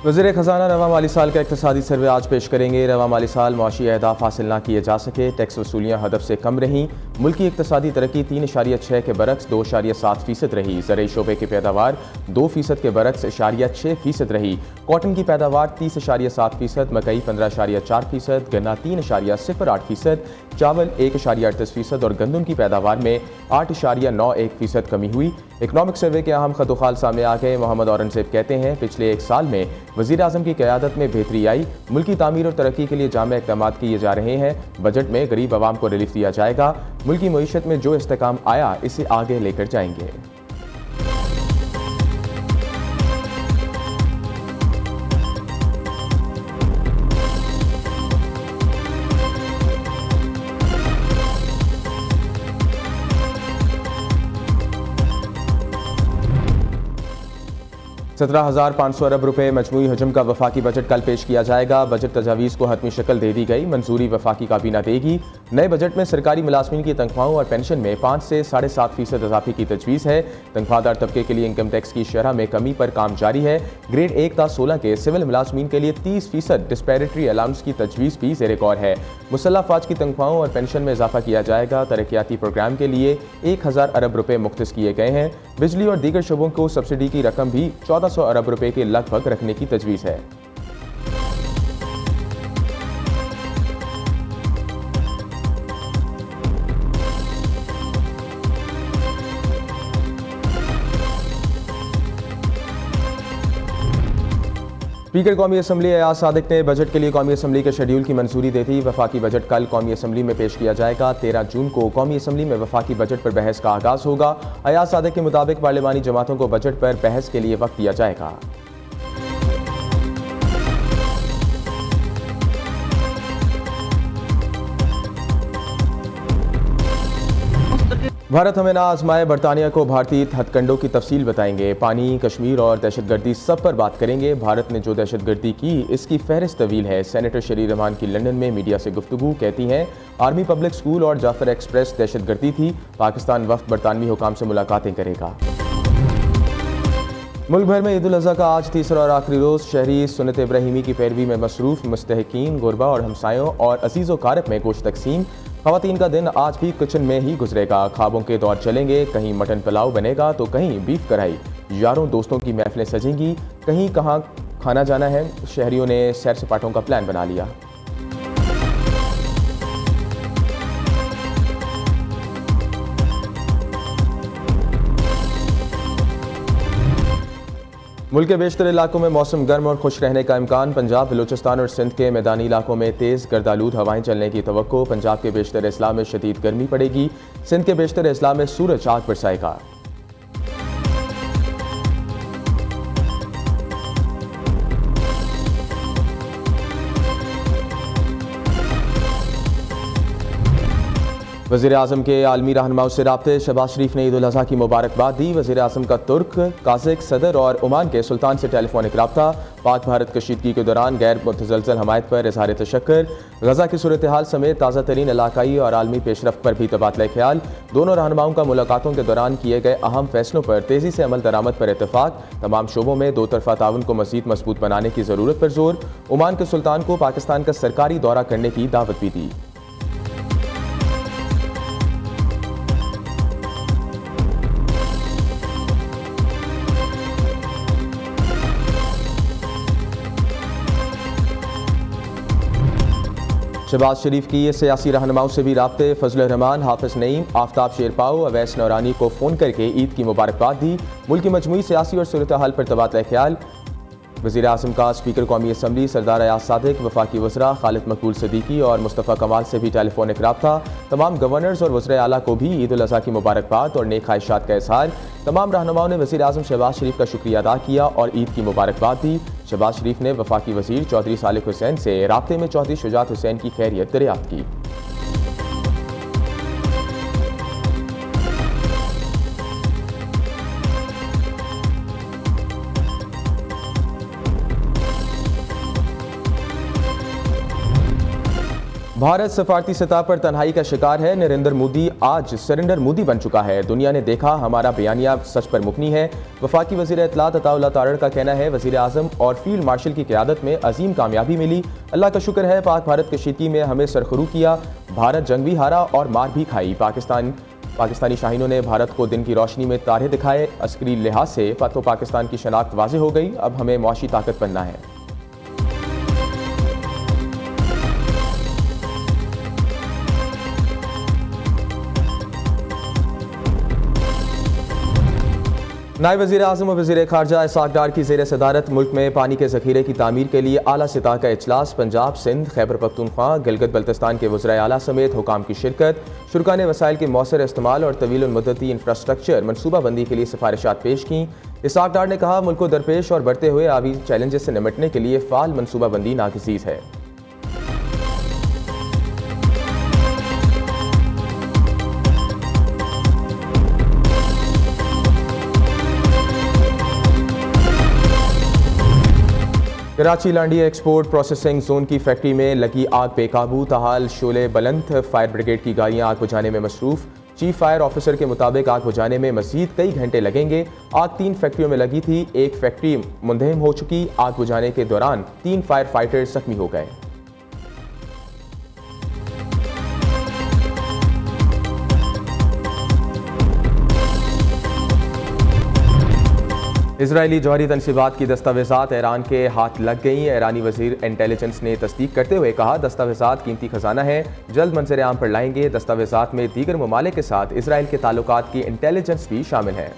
वज़ीर ख़जाना रवा माली साल का इक़्तिसादी सर्वे आज पेश करेंगे। रवा माली साल मुआशी अहदाफ हासिल ना किए जा सके, टैक्स वसूलियाँ हदफ से कम रहीं, मुल्की इक़्तिसादी तरक्की 3.6 के बरक्स 2.7% रही, ज़रई शोबे की पैदावार 2% के बरक्स 6% रही, कॉटन की पैदावार 30.7%, मकई 15.4%, गन्ना 3.08%, चावल 1.38% और गंदम की पैदावार में 8.91% कमी हुई। इकनॉमिक सर्वे के अहम खतोखाल सामने आ गए। मोहम्मद औरंगज़ेब कहते हैं, पिछले एक साल में वज़ीर आज़म की क़यादत में बेहतरी आई, मुल्की तामीर और तरक्की के लिए जामे इक़दाम किए जा रहे हैं। बजट में गरीब आवाम को रिलीफ दिया जाएगा। मुल्की मईशत में जो इस्तेकाम आया इसे आगे लेकर जाएंगे। $17,500 अरब रुपये मजमूई हजम का वफाकी बजट कल पेश किया जाएगा। बजट तजावीज़ को हतमी शक्ल दे दी गई, मंजूरी वफाकी काबीना देगी। नए बजट में सरकारी मुलाजमीन की तनख्वाहों और पेंशन में 5 से 7.5% इजाफे की तजवीज़ है। तनख्वाहदार तबके के लिए इनकम टैक्स की शरह में कमी पर काम जारी है। ग्रेड 1 ta 16 के सिविल मुलाजमीन के लिए 30% डिस्पैरिटरी अलाउंस की तजवीज़ भी ज़ेर गौर है। मुसल्लह फ़ौज की तनख्वाहों और पेंशन में इजाफा किया जाएगा। तरक्याती प्रोग्राम के लिए 1,000 अरब रुपये मुख्तस किए गए हैं। बिजली और दीगर शोबों को सब्सिडी की रकम भी 1400 अरब रुपए के लगभग रखने की तजवीज़ है। स्पीकर कौमी असम्बली अयाज सादिक ने बजट के लिए कौमी असम्बली के शेड्यूल की मंजूरी दे दी। वफाकी बजट कल कौमी असम्बली में पेश किया जाएगा। 13 जून को कौमी असम्बली में वफाकी बजट पर बहस का आगाज होगा। अयाज सादिक के मुताबिक पार्लिमानी जमातों को बजट पर बहस के लिए वक्त दिया जाएगा। भारत हमें ना आजमाए, बरतानिया को भारतीय हथकंडों की तफसील बताएंगे। पानी, कश्मीर और दहशतगर्दी सब पर बात करेंगे। भारत ने जो दहशतगर्दी की इसकी फहरिस्त तवील है। सेनेटर शरीर रहमान की लंदन में मीडिया से गुफ्तगू, कहती हैं आर्मी पब्लिक स्कूल और जाफर एक्सप्रेस दहशतगर्दी थी। पाकिस्तान वफ्द बरतानवी हुकाम से मुलाकातें करेगा। मुल्क भर में ईद उल अज़हा का आज तीसरा और आखिरी रोज़ शहरी सुन्नत इब्राहिमी की पैरवी में मसरूफ़। मुस्तहिकीन, गुरबा और हमसायों और अजीज़ व कारब में गोश्त तकसीम। ख़वातीन का दिन आज भी किचन में ही गुजरेगा। ख्वाबों के दौर चलेंगे, कहीं मटन पुलाव बनेगा तो कहीं बीफ कढ़ाई। यारों दोस्तों की महफिलें सजेंगी, कहीं कहाँ खाना जाना है। शहरियों ने सैर सपाटों का प्लान बना लिया। मुल्क के बेशतर इलाकों में मौसम गर्म और खुश रहने का इम्कान। पंजाब, बलूचिस्तान और सिंध के मैदानी इलाकों में तेज़ गर्दालूद हवाएं चलने की तवक्को। पंजाब के बेशतर अजला में शदीद गर्मी पड़ेगी। सिंध के बेशतर अजला में सूरज आग बरसाएगा। वज़ीर आज़म के आलमी रहनुमाओं से राब्ते। शहबाज शरीफ ने ईद उल अज़हा की मुबारकबाद दी। वज़ीर आज़म का तुर्क, काज़िक सदर और ओमान के सुल्तान से टेलीफोनिक रब्ता। पाक भारत कशीदगी के दौरान गैर मुतज़लज़ल हमायत पर इज़हार तशक्कुर। गज़ा की सूरत हाल समेत ताज़ा तरीन इलाकाई और आलमी पेशरफ्त पर भी तबादला ख्याल। दोनों रहनुमाओं का मुलाकातों के दौरान किए गए अहम फैसलों पर तेज़ी से अमल दरामद पर इत्तफाक। तमाम शोबों में दो तरफ़ा ताउन को मज़ीद मजबूत बनाने की ज़रूरत पर जोर। ओमान के सुल्तान को पाकिस्तान का सरकारी दौरा करने की दावत भी दी। शहबाज शरीफ की सियासी रहनुमाओं से भी राब्ते। फजल रहमान, हाफिज नईम, आफ्ताब शेरपाओ, अवैस नौरानी को फ़ोन करके ईद की मुबारकबाद दी। मुल्क की मजमूई सियासी और सूरत हाल पर तबादला ख्याल। वज़ीर आज़म का स्पीकर कौमी असम्बली सरदार अयाज सादिक, वफाकी वज़रा खालिद मकबूल सदीकी और मुस्तफ़ा कमाल से भी टेलीफोनिक रब्ता। तमाम गवर्नर्स और वज़राए आला को भी ईद उल अज़हा की मुबारकबाद और नेक ख्वाहिशात का इज़हार। तमाम रहनुमाओं ने वज़ीर आज़म शहबाज शरीफ का शुक्रिया अदा किया और ईद की मुबारकबाद दी। शहबाज शरीफ ने वफाकी वज़ीर चौधरी सालिक हुसैन से राब्ते में चौधरी शुजात हुसैन की खैरियत दरियाफ्त की। भारत सफारती सतह पर तन्हाई का शिकार है। नरेंद्र मोदी आज सरेंडर मोदी बन चुका है। दुनिया ने देखा हमारा बयानिया सच पर मुबनी है। वफाकी वज़ीर इत्तलात अताउल्लाह तारड़ का कहना है, वज़ीर आज़म और फील्ड मार्शल की क़यादत में अजीम कामयाबी मिली। अल्लाह का शुक्र है, पाक भारत कशीदगी में हमें सरखरू किया। भारत जंग भी हारा और मार भी खाई। पाकिस्तानी शाहीनों ने भारत को दिन की रोशनी में तारे दिखाए। अस्करी लिहाज से तो पाकिस्तान की शनाख्त वाज़ेह हो गई। अब हमें मुआशी ताकत बनना है। नायब वज़ीर आज़म और वज़ीर ख़ारजा इसहाक़ डार की ज़ेर सदारत मुल्क में पानी के ज़ख़ीरे की तामीर के लिए आला सतह का इजलास। पंजाब, सिंध, खैबर पख्तूनख्वा, गिलगित बल्तिस्तान के वज़राए आला समेत हुकाम की शिरकत। शुरका ने वसाइल के मौसर इस्तेमाल और तवील मुद्दती इंफ्रास्ट्रक्चर मनसूबाबंदी के लिए सिफारिशात पेश की। इसहाक़ डार ने कहा, मुल्क को दरपेश और बढ़ते हुए आबी चैलेंजेस से निपटने के लिए फ़ाल मनसूबाबंदी नागज़ीज़ है। Karachi Landhi export processing zone की फैक्ट्री में लगी आग बेकाबू, ताहाल शोले बुलंद। फायर ब्रिगेड की गाड़ियां आग बुझाने में मसरूफ। चीफ फायर ऑफिसर के मुताबिक आग बुझाने में मजीद कई घंटे लगेंगे। आग 3 फैक्ट्रियों में लगी थी। एक फैक्ट्री मुंदहम हो चुकी। आग बुझाने के दौरान 3 फायर फाइटर्स जख्मी हो गए। इजरायली जौहरी तनसीबात की दस्तावेज़ात ईरान के हाथ लग गई। ईरानी वज़ीर इंटेलिजेंस ने तस्दीक करते हुए कहा, दस्तावेज़ात कीमती खजाना है, जल्द मंजर आम पर लाएंगे। दस्तावेज़ात में दीगर ममालिक के साथ इसराइल के ताल्लुकात की इंटेलिजेंस भी शामिल है।